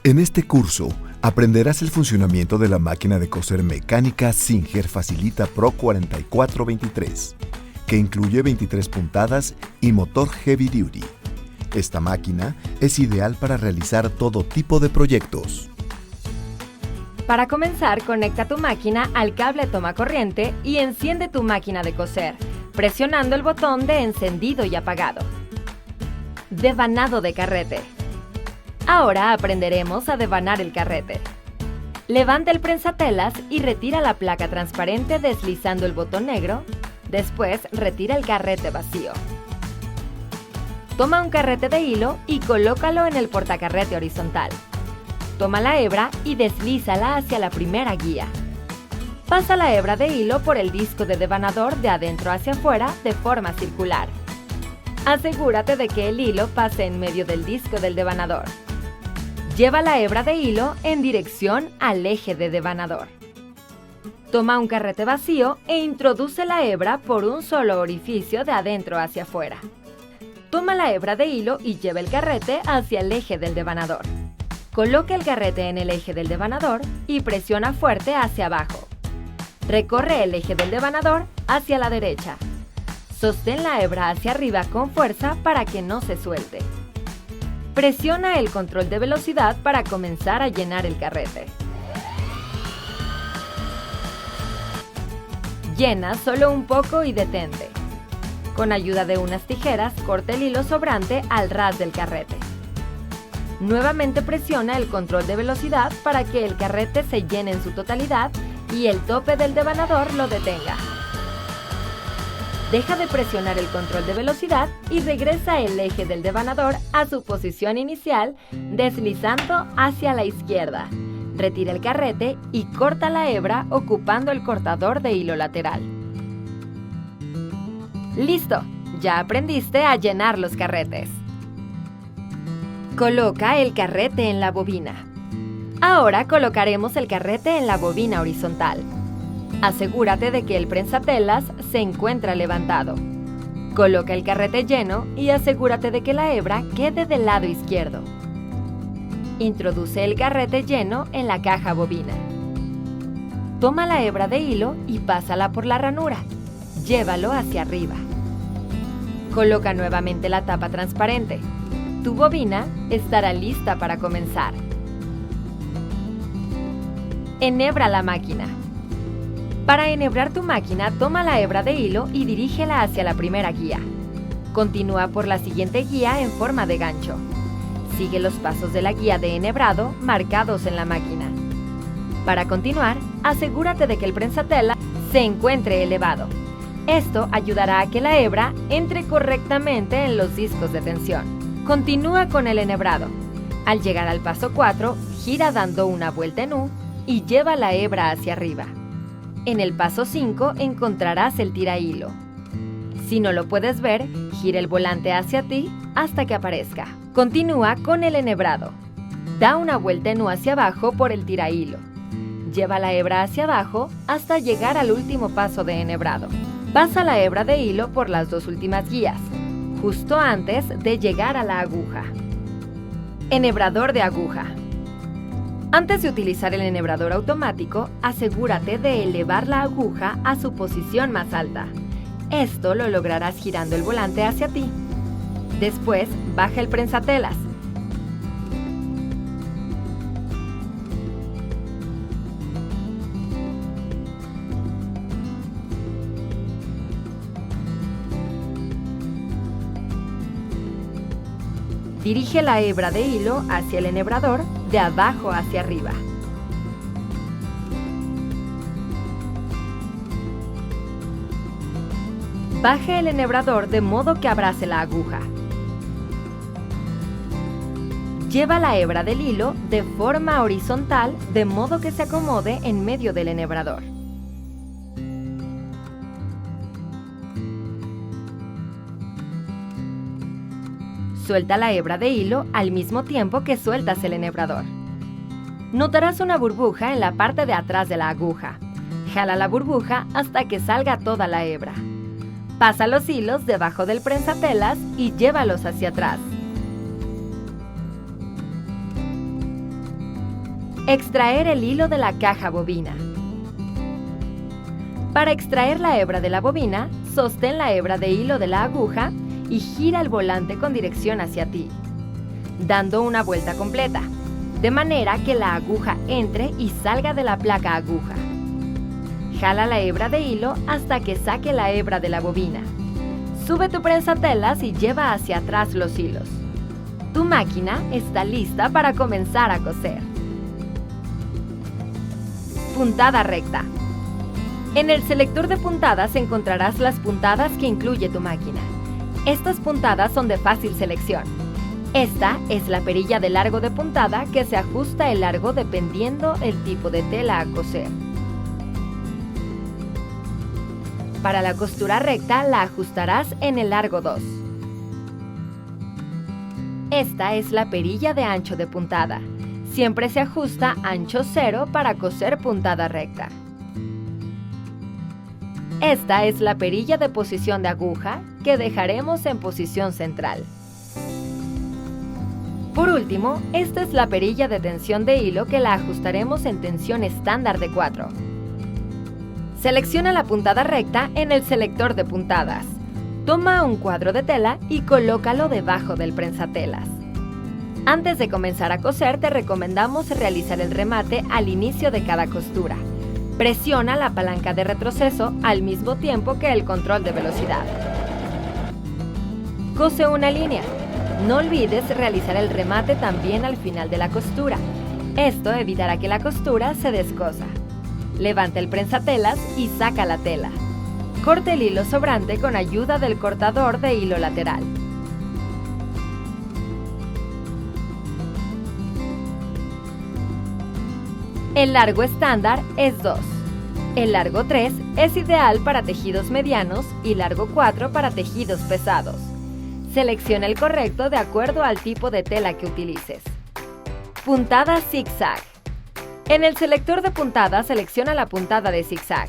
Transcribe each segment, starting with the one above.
En este curso, aprenderás el funcionamiento de la máquina de coser mecánica Singer Facilita Pro 4423, que incluye 23 puntadas y motor Heavy Duty. Esta máquina es ideal para realizar todo tipo de proyectos. Para comenzar, conecta tu máquina al cable toma corriente y enciende tu máquina de coser, presionando el botón de encendido y apagado. Devanado de carrete. Ahora aprenderemos a devanar el carrete. Levanta el prensatelas y retira la placa transparente deslizando el botón negro. Después, retira el carrete vacío. Toma un carrete de hilo y colócalo en el portacarrete horizontal. Toma la hebra y deslízala hacia la primera guía. Pasa la hebra de hilo por el disco de devanador de adentro hacia afuera de forma circular. Asegúrate de que el hilo pase en medio del disco del devanador. Lleva la hebra de hilo en dirección al eje de devanador. Toma un carrete vacío e introduce la hebra por un solo orificio de adentro hacia afuera. Toma la hebra de hilo y lleva el carrete hacia el eje del devanador. Coloca el carrete en el eje del devanador y presiona fuerte hacia abajo. Recorre el eje del devanador hacia la derecha. Sostén la hebra hacia arriba con fuerza para que no se suelte. Presiona el control de velocidad para comenzar a llenar el carrete. Llena solo un poco y detente. Con ayuda de unas tijeras, corta el hilo sobrante al ras del carrete. Nuevamente presiona el control de velocidad para que el carrete se llene en su totalidad y el tope del devanador lo detenga. Deja de presionar el control de velocidad y regresa el eje del devanador a su posición inicial, deslizando hacia la izquierda. Retira el carrete y corta la hebra ocupando el cortador de hilo lateral. ¡Listo! Ya aprendiste a llenar los carretes. Coloca el carrete en la bobina. Ahora colocaremos el carrete en la bobina horizontal. Asegúrate de que el prensatelas se encuentra levantado. Coloca el carrete lleno y asegúrate de que la hebra quede del lado izquierdo. Introduce el carrete lleno en la caja bobina. Toma la hebra de hilo y pásala por la ranura. Llévalo hacia arriba. Coloca nuevamente la tapa transparente. Tu bobina estará lista para comenzar. Enhebra la máquina. Para enhebrar tu máquina, toma la hebra de hilo y dirígela hacia la primera guía. Continúa por la siguiente guía en forma de gancho. Sigue los pasos de la guía de enhebrado marcados en la máquina. Para continuar, asegúrate de que el prensatela se encuentre elevado. Esto ayudará a que la hebra entre correctamente en los discos de tensión. Continúa con el enhebrado. Al llegar al paso 4, gira dando una vuelta en U y lleva la hebra hacia arriba. En el paso 5 encontrarás el tirahilo. Si no lo puedes ver, gira el volante hacia ti hasta que aparezca. Continúa con el enhebrado. Da una vuelta en U hacia abajo por el tirahilo. Lleva la hebra hacia abajo hasta llegar al último paso de enhebrado. Pasa la hebra de hilo por las dos últimas guías, justo antes de llegar a la aguja. Enhebrador de aguja. Antes de utilizar el enhebrador automático, asegúrate de elevar la aguja a su posición más alta. Esto lo lograrás girando el volante hacia ti. Después, baja el prensatelas. Dirige la hebra de hilo hacia el enhebrador de abajo hacia arriba. Baja el enhebrador de modo que abrace la aguja. Lleva la hebra del hilo de forma horizontal de modo que se acomode en medio del enhebrador. Suelta la hebra de hilo al mismo tiempo que sueltas el enhebrador. Notarás una burbuja en la parte de atrás de la aguja. Jala la burbuja hasta que salga toda la hebra. Pasa los hilos debajo del prensatelas y llévalos hacia atrás. Extraer el hilo de la caja bobina. Para extraer la hebra de la bobina, sostén la hebra de hilo de la aguja y gira el volante con dirección hacia ti, dando una vuelta completa, de manera que la aguja entre y salga de la placa aguja. Jala la hebra de hilo hasta que saque la hebra de la bobina. Sube tu prensatelas y lleva hacia atrás los hilos. Tu máquina está lista para comenzar a coser. Puntada recta. En el selector de puntadas encontrarás las puntadas que incluye tu máquina. Estas puntadas son de fácil selección. Esta es la perilla de largo de puntada que se ajusta el largo dependiendo el tipo de tela a coser. Para la costura recta la ajustarás en el largo 2. Esta es la perilla de ancho de puntada. Siempre se ajusta ancho 0 para coser puntada recta. Esta es la perilla de posición de aguja que dejaremos en posición central. Por último, esta es la perilla de tensión de hilo que la ajustaremos en tensión estándar de 4. Selecciona la puntada recta en el selector de puntadas. Toma un cuadro de tela y colócalo debajo del prensatelas. Antes de comenzar a coser, te recomendamos realizar el remate al inicio de cada costura. Presiona la palanca de retroceso al mismo tiempo que el control de velocidad. Cose una línea. No olvides realizar el remate también al final de la costura. Esto evitará que la costura se descosa. Levanta el prensatelas y saca la tela. Corte el hilo sobrante con ayuda del cortador de hilo lateral. El largo estándar es 2. El largo 3 es ideal para tejidos medianos y largo 4 para tejidos pesados. Selecciona el correcto de acuerdo al tipo de tela que utilices. Puntada zigzag. En el selector de puntada selecciona la puntada de zigzag.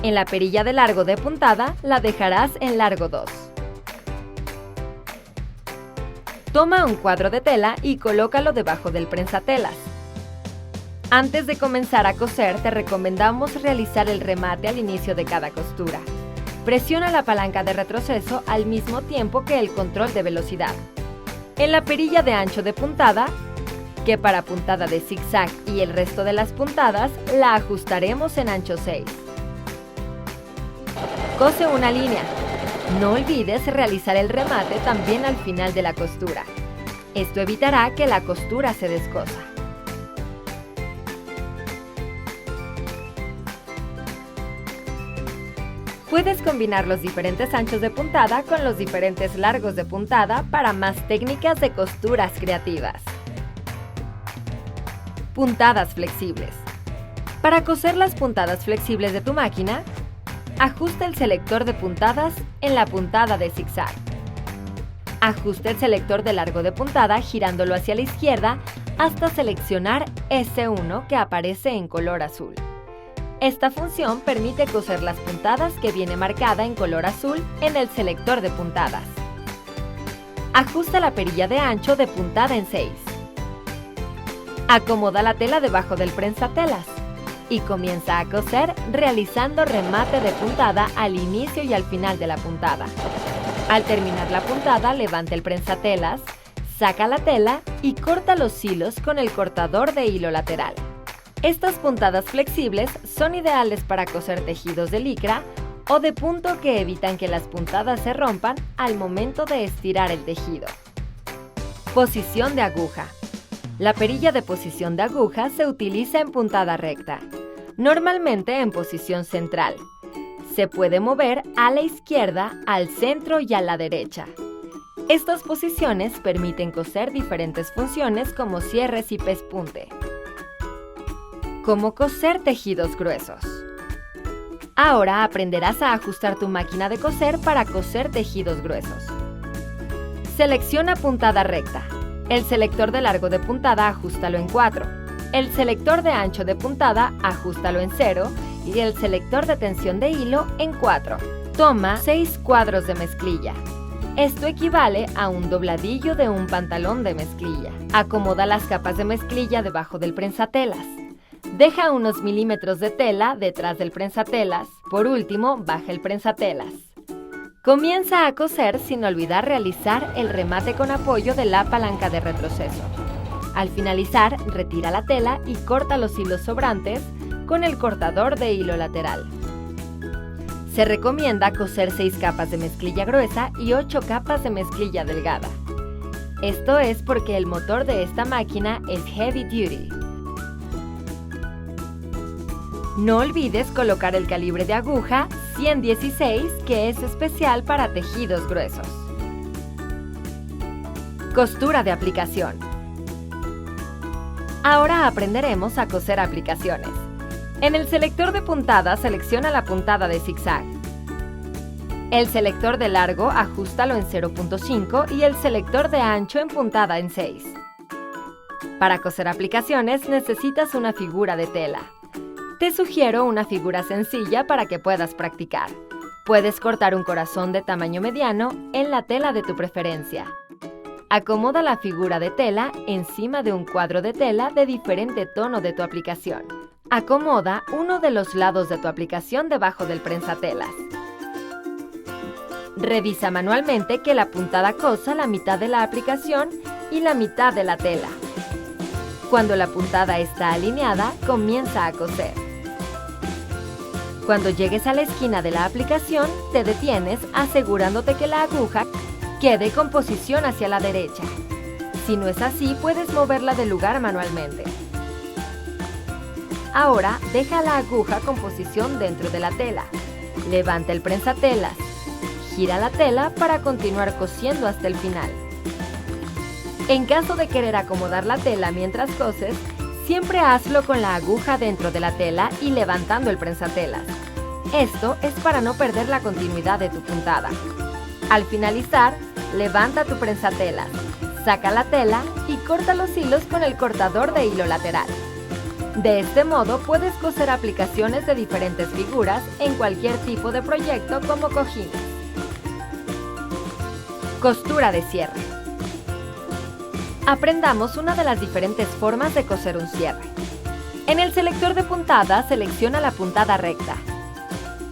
En la perilla de largo de puntada la dejarás en largo 2. Toma un cuadro de tela y colócalo debajo del prensatelas. Antes de comenzar a coser, te recomendamos realizar el remate al inicio de cada costura. Presiona la palanca de retroceso al mismo tiempo que el control de velocidad. En la perilla de ancho de puntada, que para puntada de zigzag y el resto de las puntadas, la ajustaremos en ancho 6. Cose una línea. No olvides realizar el remate también al final de la costura. Esto evitará que la costura se descosa. Puedes combinar los diferentes anchos de puntada con los diferentes largos de puntada para más técnicas de costuras creativas. Puntadas flexibles. Para coser las puntadas flexibles de tu máquina, ajusta el selector de puntadas en la puntada de zigzag. Ajusta el selector de largo de puntada girándolo hacia la izquierda hasta seleccionar S1 que aparece en color azul. Esta función permite coser las puntadas que viene marcada en color azul en el selector de puntadas. Ajusta la perilla de ancho de puntada en 6. Acomoda la tela debajo del prensatelas y comienza a coser realizando remate de puntada al inicio y al final de la puntada. Al terminar la puntada, levanta el prensatelas, saca la tela y corta los hilos con el cortador de hilo lateral. Estas puntadas flexibles son ideales para coser tejidos de licra o de punto que evitan que las puntadas se rompan al momento de estirar el tejido. Posición de aguja. La perilla de posición de aguja se utiliza en puntada recta, normalmente en posición central. Se puede mover a la izquierda, al centro y a la derecha. Estas posiciones permiten coser diferentes funciones como cierres y pespunte. Cómo coser tejidos gruesos. Ahora aprenderás a ajustar tu máquina de coser para coser tejidos gruesos. Selecciona puntada recta. El selector de largo de puntada ajústalo en 4. El selector de ancho de puntada ajústalo en 0 y el selector de tensión de hilo en 4. Toma 6 cuadros de mezclilla. Esto equivale a un dobladillo de un pantalón de mezclilla. Acomoda las capas de mezclilla debajo del prensatelas. Deja unos milímetros de tela detrás del prensatelas. Por último, baja el prensatelas. Comienza a coser sin olvidar realizar el remate con apoyo de la palanca de retroceso. Al finalizar, retira la tela y corta los hilos sobrantes con el cortador de hilo lateral. Se recomienda coser 6 capas de mezclilla gruesa y 8 capas de mezclilla delgada. Esto es porque el motor de esta máquina es heavy duty. No olvides colocar el calibre de aguja 116, que es especial para tejidos gruesos. Costura de aplicación. Ahora aprenderemos a coser aplicaciones. En el selector de puntada, selecciona la puntada de zigzag. El selector de largo, ajústalo en 0.5 y el selector de ancho en puntada en 6. Para coser aplicaciones necesitas una figura de tela. Te sugiero una figura sencilla para que puedas practicar. Puedes cortar un corazón de tamaño mediano en la tela de tu preferencia. Acomoda la figura de tela encima de un cuadro de tela de diferente tono de tu aplicación. Acomoda uno de los lados de tu aplicación debajo del prensatelas. Revisa manualmente que la puntada cosa la mitad de la aplicación y la mitad de la tela. Cuando la puntada está alineada, comienza a coser. Cuando llegues a la esquina de la aplicación, te detienes asegurándote que la aguja quede con posición hacia la derecha. Si no es así, puedes moverla del lugar manualmente. Ahora, deja la aguja con posición dentro de la tela. Levanta el prensatelas. Gira la tela para continuar cosiendo hasta el final. En caso de querer acomodar la tela mientras coses, siempre hazlo con la aguja dentro de la tela y levantando el prensatelas. Esto es para no perder la continuidad de tu puntada. Al finalizar, levanta tu prensatelas, saca la tela y corta los hilos con el cortador de hilo lateral. De este modo puedes coser aplicaciones de diferentes figuras en cualquier tipo de proyecto como cojines. Costura de cierre. Aprendamos una de las diferentes formas de coser un cierre. En el selector de puntada, selecciona la puntada recta,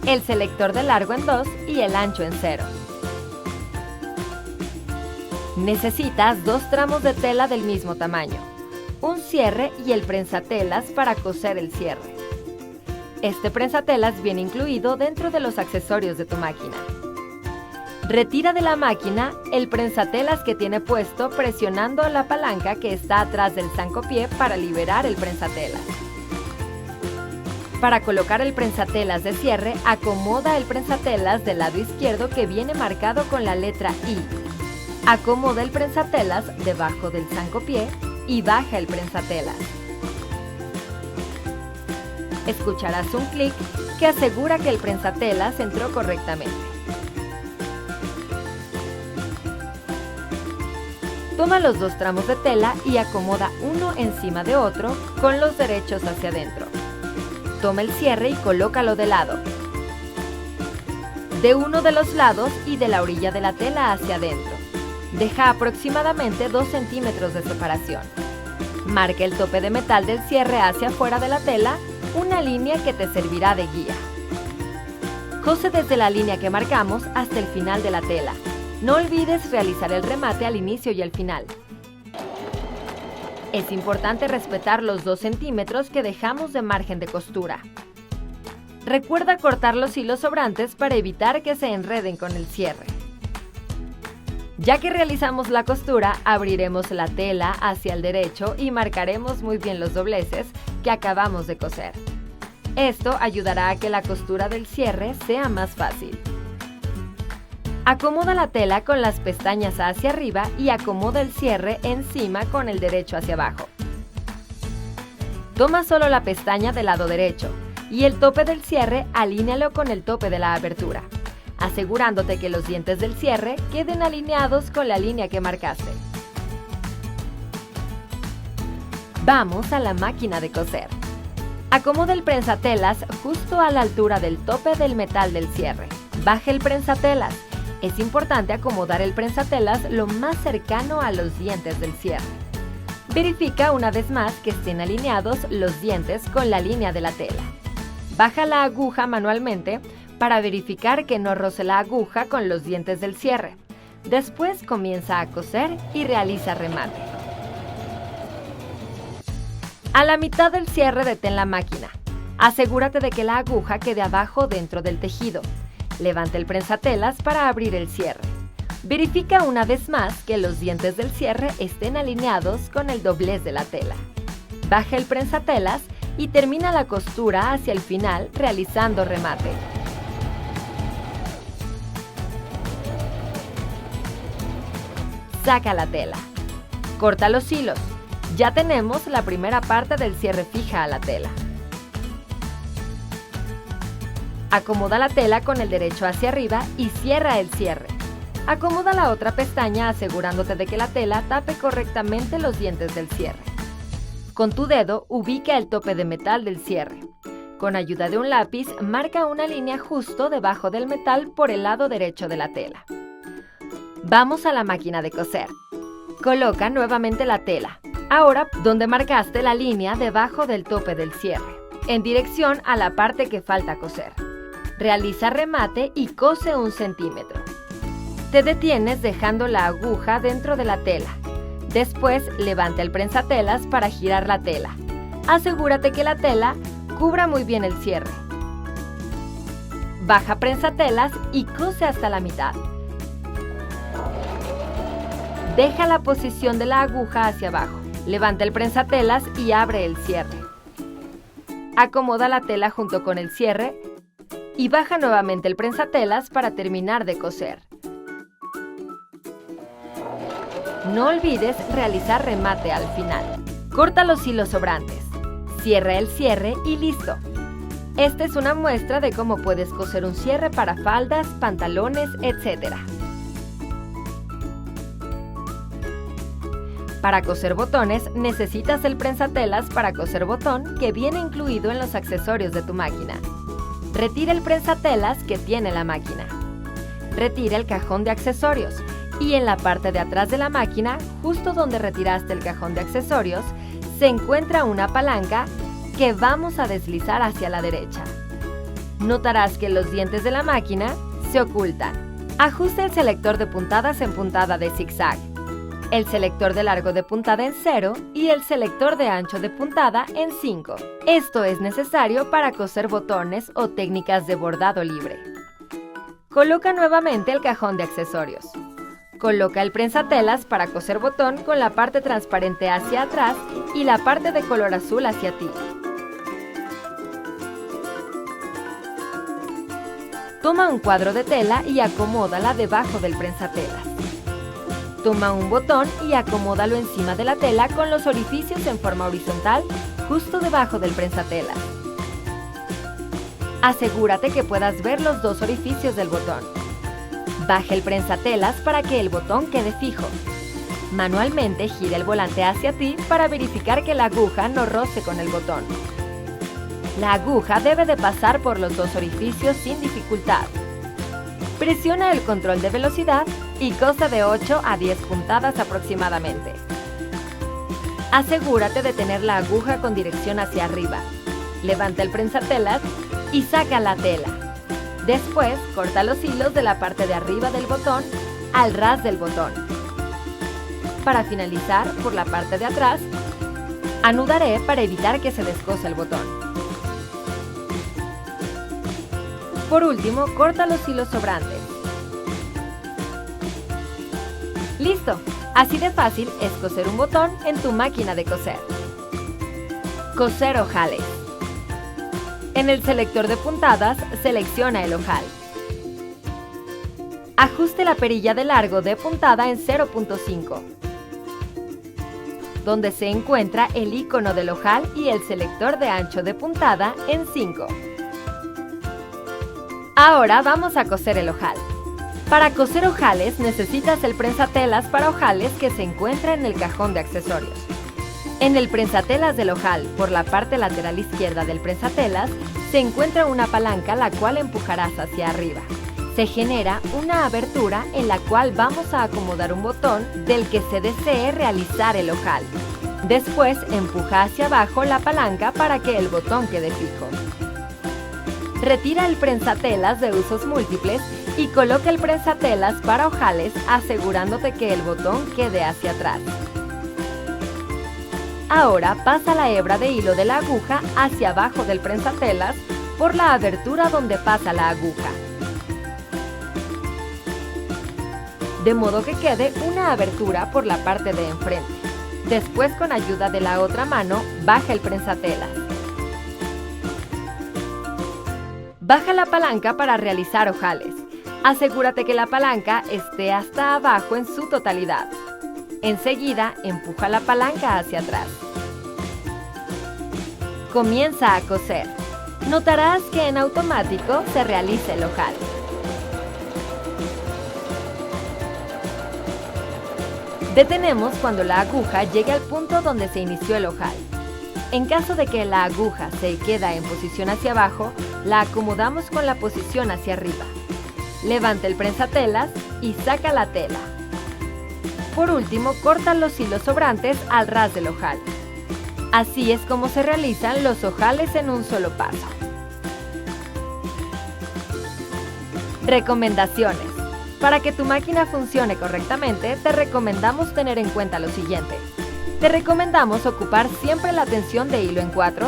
el selector de largo en 2 y el ancho en 0. Necesitas 2 tramos de tela del mismo tamaño, un cierre y el prensatelas para coser el cierre. Este prensatelas viene incluido dentro de los accesorios de tu máquina. Retira de la máquina el prensatelas que tiene puesto presionando la palanca que está atrás del zancopié para liberar el prensatelas. Para colocar el prensatelas de cierre, acomoda el prensatelas del lado izquierdo que viene marcado con la letra I. Acomoda el prensatelas debajo del zancopié y baja el prensatelas. Escucharás un clic que asegura que el prensatelas entró correctamente. Toma los 2 tramos de tela y acomoda uno encima de otro con los derechos hacia adentro. Toma el cierre y colócalo de lado. De uno de los lados y de la orilla de la tela hacia adentro. Deja aproximadamente 2 centímetros de separación. Marca el tope de metal del cierre hacia afuera de la tela, una línea que te servirá de guía. Cose desde la línea que marcamos hasta el final de la tela. No olvides realizar el remate al inicio y al final. Es importante respetar los 2 centímetros que dejamos de margen de costura. Recuerda cortar los hilos sobrantes para evitar que se enreden con el cierre. Ya que realizamos la costura, abriremos la tela hacia el derecho y marcaremos muy bien los dobleces que acabamos de coser. Esto ayudará a que la costura del cierre sea más fácil. Acomoda la tela con las pestañas hacia arriba y acomoda el cierre encima con el derecho hacia abajo. Toma solo la pestaña del lado derecho y el tope del cierre alínealo con el tope de la abertura, asegurándote que los dientes del cierre queden alineados con la línea que marcaste. Vamos a la máquina de coser. Acomoda el prensatelas justo a la altura del tope del metal del cierre. Baja el prensatelas. Es importante acomodar el prensatelas lo más cercano a los dientes del cierre. Verifica una vez más que estén alineados los dientes con la línea de la tela. Baja la aguja manualmente para verificar que no roce la aguja con los dientes del cierre. Después comienza a coser y realiza remate. A la mitad del cierre detén la máquina. Asegúrate de que la aguja quede abajo dentro del tejido. Levanta el prensatelas para abrir el cierre. Verifica una vez más que los dientes del cierre estén alineados con el doblez de la tela. Baja el prensatelas y termina la costura hacia el final realizando remate. Saca la tela. Corta los hilos. Ya tenemos la primera parte del cierre fija a la tela. Acomoda la tela con el derecho hacia arriba y cierra el cierre. Acomoda la otra pestaña asegurándote de que la tela tape correctamente los dientes del cierre. Con tu dedo ubica el tope de metal del cierre. Con ayuda de un lápiz marca una línea justo debajo del metal por el lado derecho de la tela. Vamos a la máquina de coser. Coloca nuevamente la tela, ahora donde marcaste la línea debajo del tope del cierre, en dirección a la parte que falta coser. Realiza remate y cose 1 centímetro. Te detienes dejando la aguja dentro de la tela. Después, levanta el prensatelas para girar la tela. Asegúrate que la tela cubra muy bien el cierre. Baja prensatelas y cose hasta la mitad. Deja la posición de la aguja hacia abajo. Levanta el prensatelas y abre el cierre. Acomoda la tela junto con el cierre y baja nuevamente el prensatelas para terminar de coser. No olvides realizar remate al final. Corta los hilos sobrantes. Cierra el cierre y listo. Esta es una muestra de cómo puedes coser un cierre para faldas, pantalones, etc. Para coser botones, necesitas el prensatelas para coser botón que viene incluido en los accesorios de tu máquina. Retira el prensatelas que tiene la máquina. Retira el cajón de accesorios y en la parte de atrás de la máquina, justo donde retiraste el cajón de accesorios, se encuentra una palanca que vamos a deslizar hacia la derecha. Notarás que los dientes de la máquina se ocultan. Ajusta el selector de puntadas en puntada de zigzag, el selector de largo de puntada en 0 y el selector de ancho de puntada en 5. Esto es necesario para coser botones o técnicas de bordado libre. Coloca nuevamente el cajón de accesorios. Coloca el prensatelas para coser botón con la parte transparente hacia atrás y la parte de color azul hacia ti. Toma un cuadro de tela y acomódala debajo del prensatelas. Toma un botón y acomódalo encima de la tela con los orificios en forma horizontal justo debajo del prensatelas. Asegúrate que puedas ver los 2 orificios del botón. Baja el prensatelas para que el botón quede fijo. Manualmente gira el volante hacia ti para verificar que la aguja no roce con el botón. La aguja debe de pasar por los 2 orificios sin dificultad. Presiona el control de velocidad y cose de 8 a 10 puntadas aproximadamente. Asegúrate de tener la aguja con dirección hacia arriba. Levanta el prensatelas y saca la tela. Después, corta los hilos de la parte de arriba del botón al ras del botón. Para finalizar, por la parte de atrás, anudaré para evitar que se descose el botón. Por último, corta los hilos sobrantes. ¡Listo! Así de fácil es coser un botón en tu máquina de coser. Coser ojales. En el selector de puntadas, selecciona el ojal. Ajuste la perilla de largo de puntada en 0.5, donde se encuentra el icono del ojal y el selector de ancho de puntada en 5. Ahora vamos a coser el ojal. Para coser ojales necesitas el prensatelas para ojales que se encuentra en el cajón de accesorios. En el prensatelas del ojal, por la parte lateral izquierda del prensatelas, se encuentra una palanca la cual empujarás hacia arriba. Se genera una abertura en la cual vamos a acomodar un botón del que se desee realizar el ojal. Después empuja hacia abajo la palanca para que el botón quede fijo. Retira el prensatelas de usos múltiples y coloca el prensatelas para ojales asegurándote que el botón quede hacia atrás. Ahora pasa la hebra de hilo de la aguja hacia abajo del prensatelas por la abertura donde pasa la aguja, de modo que quede una abertura por la parte de enfrente. Después, con ayuda de la otra mano, baja el prensatelas. Baja la palanca para realizar ojales. Asegúrate que la palanca esté hasta abajo en su totalidad. Enseguida, empuja la palanca hacia atrás. Comienza a coser. Notarás que en automático se realiza el ojal. Detenemos cuando la aguja llegue al punto donde se inició el ojal. En caso de que la aguja se quede en posición hacia abajo, la acomodamos con la posición hacia arriba. Levanta el prensatelas y saca la tela. Por último, corta los hilos sobrantes al ras del ojal. Así es como se realizan los ojales en un solo paso. Recomendaciones. Para que tu máquina funcione correctamente, te recomendamos tener en cuenta lo siguiente. Te recomendamos ocupar siempre la tensión de hilo en 4,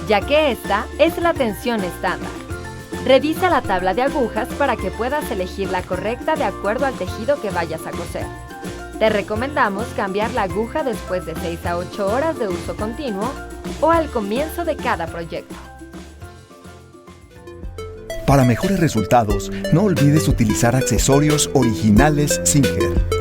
ya que esta es la tensión estándar. Revisa la tabla de agujas para que puedas elegir la correcta de acuerdo al tejido que vayas a coser. Te recomendamos cambiar la aguja después de 6 a 8 horas de uso continuo o al comienzo de cada proyecto. Para mejores resultados, no olvides utilizar accesorios originales Singer.